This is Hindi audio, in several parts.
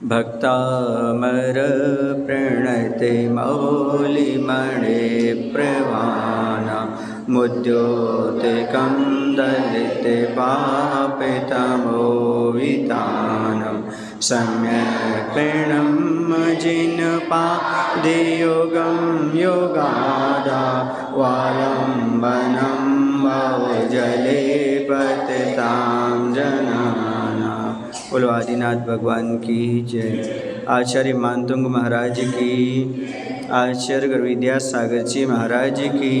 भक्तामर प्रणते मौलिमणे प्रवाना मुद्योतिकं दलिते पापितमोवितानं सम्यक् जिनपादियोगं योगादा वालम्बनं भवजले पतितां जनाना। बोलो आदिनाथ भगवान की जय। आचार्य मानतुंग महाराज की, आचार्य गुरु विद्यासागर जी महाराज की।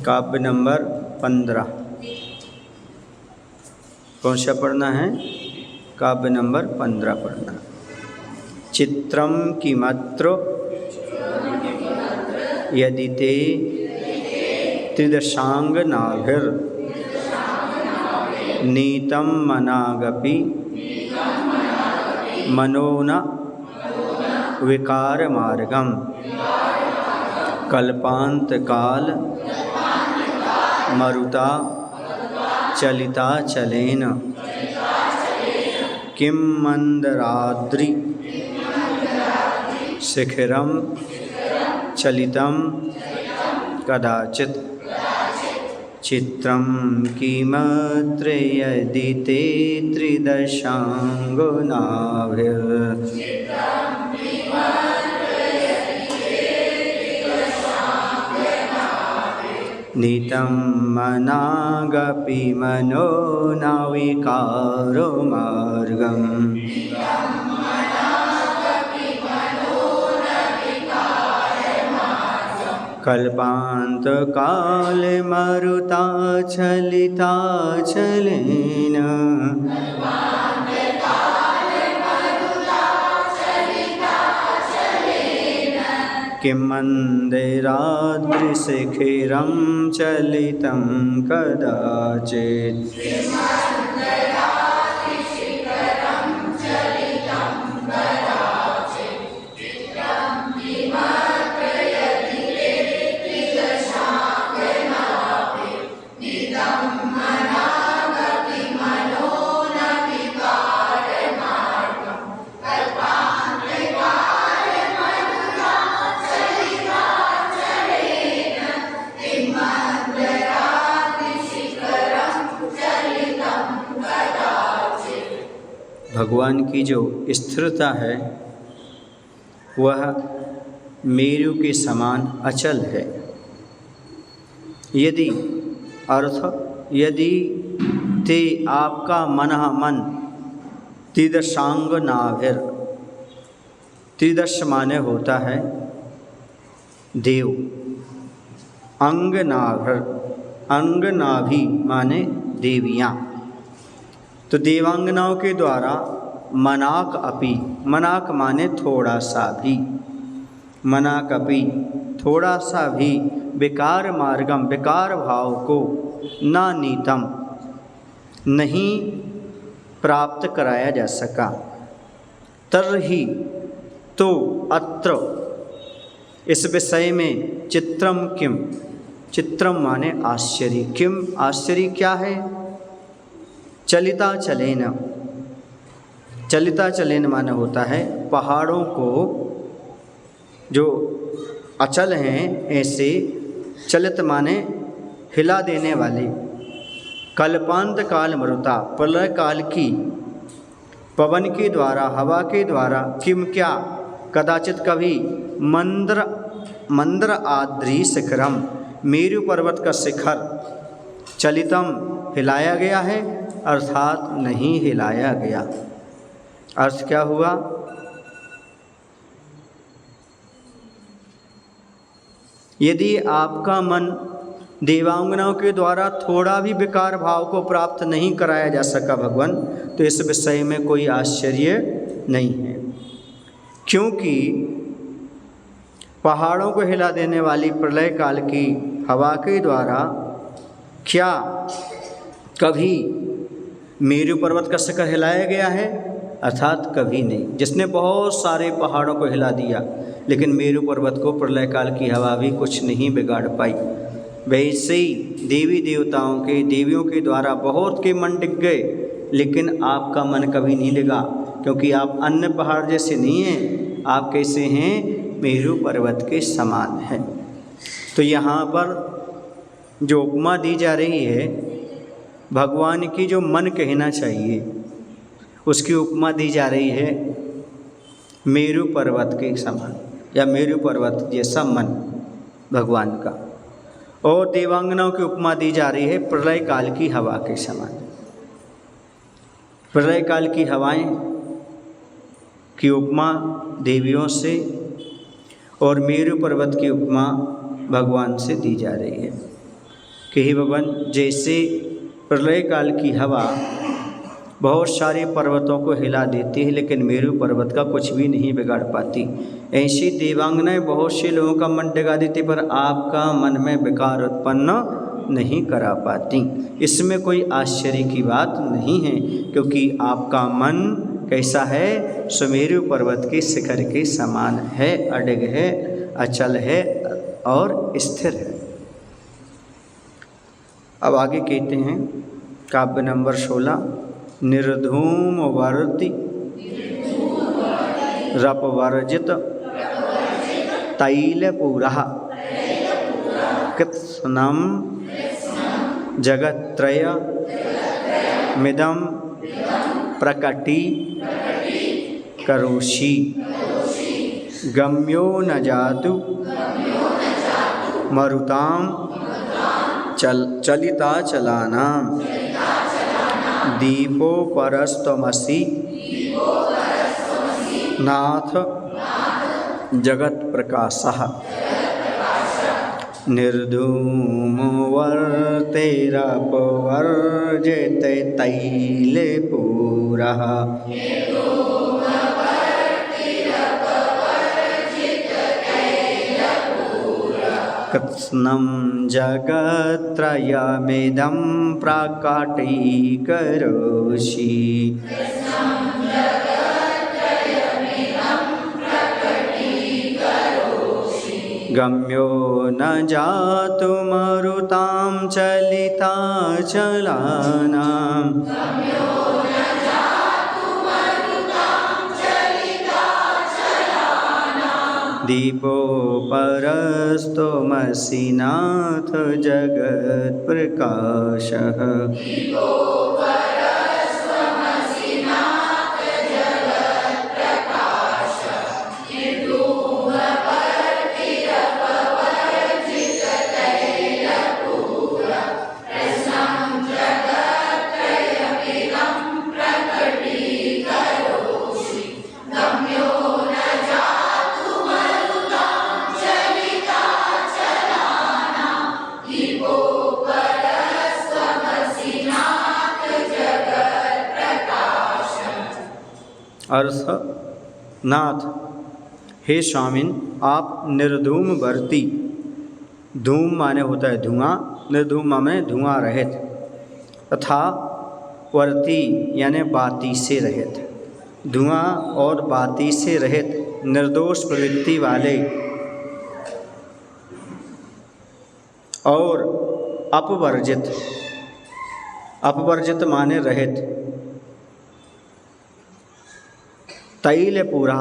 काव्य नंबर 15 कौन सा पढ़ना है? काव्य नंबर 15 पढ़ना। चित्रम किमत्र यदि ते त्रिदशांग नाभिर नीतम मनागपि मनोन विकार मार्गम कल्पांत काल मरुता चलिता चलेन किं मंदराद्रि शिखरम चलितम कदाचित् चित्रं किमत्र यदि ते त्रिदशांगो नाभिः नीतं मनागपि मनो न विकारो मार्गम् कल्पांत काल मरुता चलिता चलेन किं मंदिराद्रिशिखिरं चलितं कदाचित् भगवान की जो स्थिरता है वह मेरु के समान अचल है। यदि अर्थ यदि ते आपका मन त्रिदशांग नाभिर, त्रिदश माने होता है देव, अंग नाभिर, अंग नाभि माने देवियाँ, तो देवांगनाओं के द्वारा मनाक अपि, मनाक माने थोड़ा सा भी, मनाक अपि थोड़ा सा भी विकार मार्गम, विकार भाव को ना नीतम नहीं प्राप्त कराया जा सका। तरही तो अत्र इस विषय में चित्रम किम, चित्रम माने आश्चर्य, किम आश्चर्य क्या है? चलिता चलेन, चलिता चलेन माने होता है पहाड़ों को जो अचल हैं ऐसे, चलित माने हिला देने वाले, कल्पांत काल मरुता प्रलय काल की पवन के द्वारा, हवा के द्वारा, किम क्या, कदाचित कभी, मंद्र आद्रि शिखरम मेरु पर्वत का शिखर, चलितम हिलाया गया है अर्थात नहीं हिलाया गया। अर्थ क्या हुआ? यदि आपका मन देवांगनाओं के द्वारा थोड़ा भी विकार भाव को प्राप्त नहीं कराया जा सका भगवान, तो इस विषय में कोई आश्चर्य नहीं है, क्योंकि पहाड़ों को हिला देने वाली प्रलय काल की हवा के द्वारा क्या कभी मेरु पर्वत का शिखर हिलाया गया है? अर्थात कभी नहीं। जिसने बहुत सारे पहाड़ों को हिला दिया, लेकिन मेरु पर्वत को प्रलय काल की हवा भी कुछ नहीं बिगाड़ पाई। वैसे ही देवी देवताओं के, देवियों के द्वारा बहुत के मन टिक गए, लेकिन आपका मन कभी नहीं लगा, क्योंकि आप अन्य पहाड़ जैसे नहीं हैं, आप कैसे हैं, मेरू पर्वत के समान हैं। तो यहाँ पर जो उपमा दी जा रही है भगवान की, जो मन कहना चाहिए उसकी उपमा दी जा रही है मेरू पर्वत के समान, या मेरू पर्वत जैसा मन भगवान का। और देवांगनाओं की उपमा दी जा रही है प्रलय काल की हवा के समान। प्रलय काल की हवाएं की उपमा देवियों से और मेरू पर्वत की उपमा भगवान से दी जा रही है कि हे भगवान, जैसे प्रलय काल की हवा बहुत सारे पर्वतों को हिला देती है लेकिन मेरू पर्वत का कुछ भी नहीं बिगाड़ पाती, ऐसी देवांगनाएं बहुत से लोगों का मन डगा देती पर आपका मन में विकार उत्पन्न नहीं करा पाती। इसमें कोई आश्चर्य की बात नहीं है, क्योंकि आपका मन कैसा है, सुमेरु पर्वत के शिखर के समान है, अडिग है, अचल है और स्थिर है। अब आगे कहते हैं काव्य नंबर 16, निर्धूम वर्ति रपवर्जित तैलपूरः कृत्स्नं जगत्त्रय मिदं प्रकटी करोषि गम्यो न जातु मरुतां चलिताचलानां दीपो परस्त्वमसि नाथ जगत प्रकाशः निर्धूमो वर्तेरपवर्जित तैलपूरः कृत्स्नं जगत्त्रयमिदं प्रकटीकरोषि गम्यो न जातु मरुतां चलिताचलानां दीपो परस्त्वमसि नाथ जगत्प्रकाशः अर्थ, नाथ हे स्वामिन, आप निर्धूम वर्ती, धूम माने होता है धुआं, निर्धूम माने धुआं रहित, तथा वर्ती यानी बाती से रहित, धुआं और बाती से रहित, निर्दोष प्रवृत्ति वाले और अपवर्जित, अपवर्जित माने रहित, तैलपूरा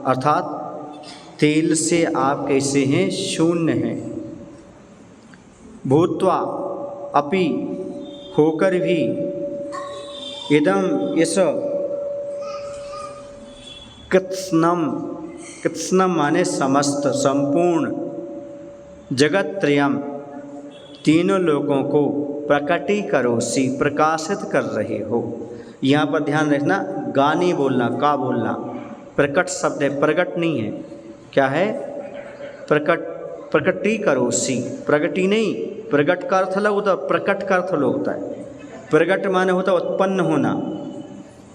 अर्थात तेल से आप कैसे हैं, शून्य हैं, भूत्वा अपि होकर भी, इदम इस, कृत्स्नं, कृत्स्नं माने समस्त संपूर्ण, जगत्त्रयम् तीनों लोगों को प्रकटीकरोषि प्रकाशित कर रहे हो। यहाँ पर ध्यान रखना, गा नहीं बोलना, का बोलना, प्रकट शब्द है, प्रकट नहीं है। क्या है? प्रकट, प्रकटीकरोषि, प्रगति नहीं, प्रगट का अर्थ अलग होता है, प्रकट का अर्थ अलग होता है। प्रगट माने होता है उत्पन्न होना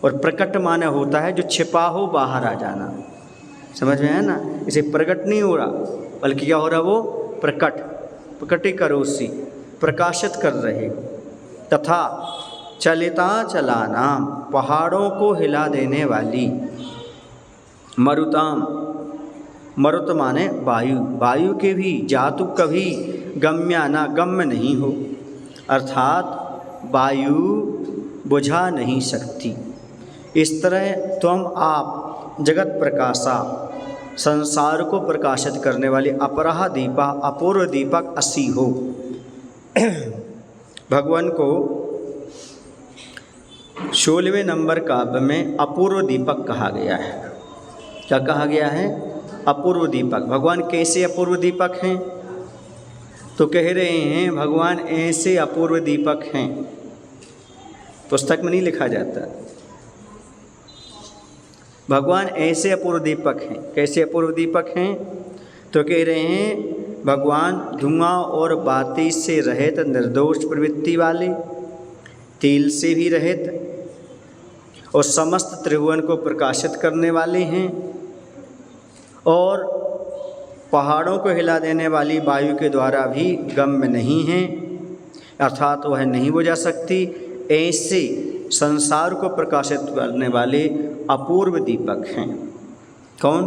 और प्रकट माने होता है जो छिपा हो बाहर आ जाना। समझ में है ना? इसे प्रकट नहीं हो रहा बल्कि क्या हो रहा, वो प्रकट, प्रकटीकरोषि प्रकाशित कर रहे, तथा चलिता चलाना पहाड़ों को हिला देने वाली, मरुताम, मरुत माने वायु, वायु के भी, जातु कभी गम्या ना गम्य नहीं हो, अर्थात वायु बुझा नहीं सकती। इस तरह तुम आप जगत प्रकाशा, संसार को प्रकाशित करने वाली अपराह दीपा, अपूर्व दीपक असी हो। भगवान को 16वें नंबर काव्य में अपूर्व दीपक कहा गया है। क्या कहा गया है? अपूर्व दीपक। भगवान कैसे अपूर्व दीपक हैं? तो कह रहे हैं भगवान ऐसे अपूर्व दीपक हैं, पुस्तक में नहीं लिखा जाता। भगवान ऐसे अपूर्व दीपक हैं। कैसे अपूर्व दीपक हैं? तो कह रहे हैं भगवान धुआं और बाती से रहित, निर्दोष प्रवृत्ति वाले, तेल से भी रहित और समस्त त्रिभुवन को प्रकाशित करने वाले हैं, और पहाड़ों को हिला देने वाली वायु के द्वारा भी गम्य नहीं हैं, अर्थात वह नहीं बुझा सकती। ऐसे संसार को प्रकाशित करने वाले अपूर्व दीपक हैं। कौन?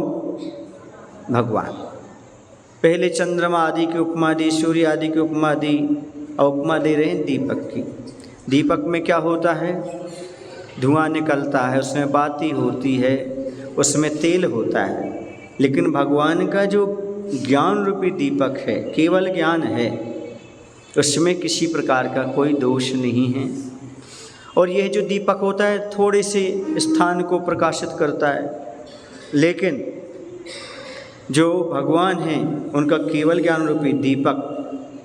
भगवान। पहले चंद्रमा आदि की उपमा दी, सूर्य आदि की उपमा दी, और उपमा दे रहे हैं दीपक की। दीपक में क्या होता है? धुआं निकलता है, उसमें बाती होती है, उसमें तेल होता है। लेकिन भगवान का जो ज्ञान रूपी दीपक है, केवल ज्ञान है, उसमें किसी प्रकार का कोई दोष नहीं है। और यह जो दीपक होता है थोड़े से स्थान को प्रकाशित करता है, लेकिन जो भगवान हैं उनका केवल ज्ञान रूपी दीपक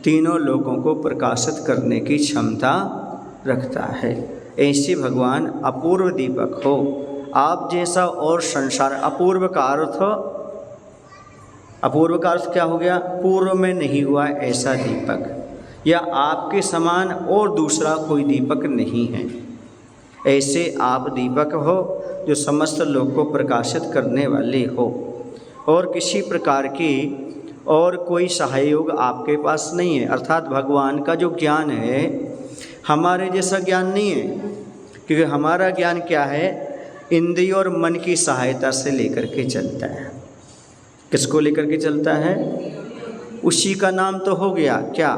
तीनों लोगों को प्रकाशित करने की क्षमता रखता है। ऐसे भगवान अपूर्व दीपक हो। आप जैसा और संसार, अपूर्व का अर्थ क्या हो गया? पूर्व में नहीं हुआ ऐसा दीपक, या आपके समान और दूसरा कोई दीपक नहीं है। ऐसे आप दीपक हो जो समस्त लोग को प्रकाशित करने वाले हो, और किसी प्रकार की और कोई सहयोग आपके पास नहीं है। अर्थात भगवान का जो ज्ञान है हमारे जैसा ज्ञान नहीं है, क्योंकि हमारा ज्ञान क्या है? इंद्रिय और मन की सहायता से लेकर के चलता है। किसको लेकर के चलता है? उसी का नाम तो हो गया क्या?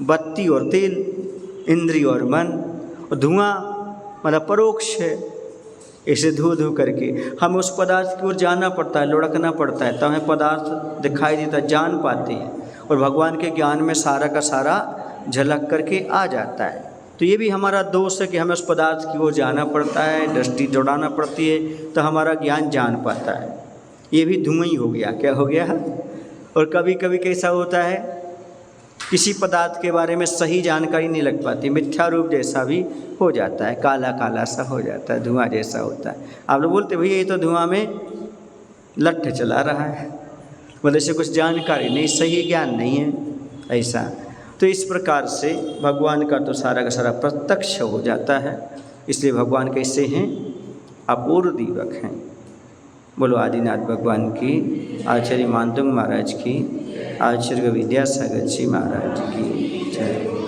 बत्ती और तेल, इंद्रिय और मन। और धुआं मतलब परोक्ष है। इसे धू धू करके हमें उस पदार्थ की ओर जाना पड़ता है, लुढ़कना पड़ता है, तब हमें पदार्थ दिखाई देता, जान पाते हैं। और भगवान के ज्ञान में सारा का सारा झलक करके आ जाता है। तो ये भी हमारा दोष है कि हमें उस पदार्थ की ओर जाना पड़ता है, दृष्टि दौड़ाना पड़ती है, तो हमारा ज्ञान जान पाता है। ये भी धुआं ही हो गया। क्या हो गया? और कभी कभी कैसा होता है, किसी पदार्थ के बारे में सही जानकारी नहीं लग पाती, मिथ्या रूप जैसा भी हो जाता है, काला काला सा हो जाता है, धुआं जैसा होता है। आप लोग बोलते भैया ये तो धुआं में लट्ठ चला रहा है, मतलब इसे कुछ जानकारी नहीं, सही ज्ञान नहीं है ऐसा। तो इस प्रकार से भगवान का तो सारा का सारा प्रत्यक्ष हो जाता है। इसलिए भगवान कैसे हैं? अपूर्व दीपक हैं। बोलो आदिनाथ भगवान की, आचार्य मानतुंग महाराज की, आचार्य विद्यासागर जी महाराज की जय।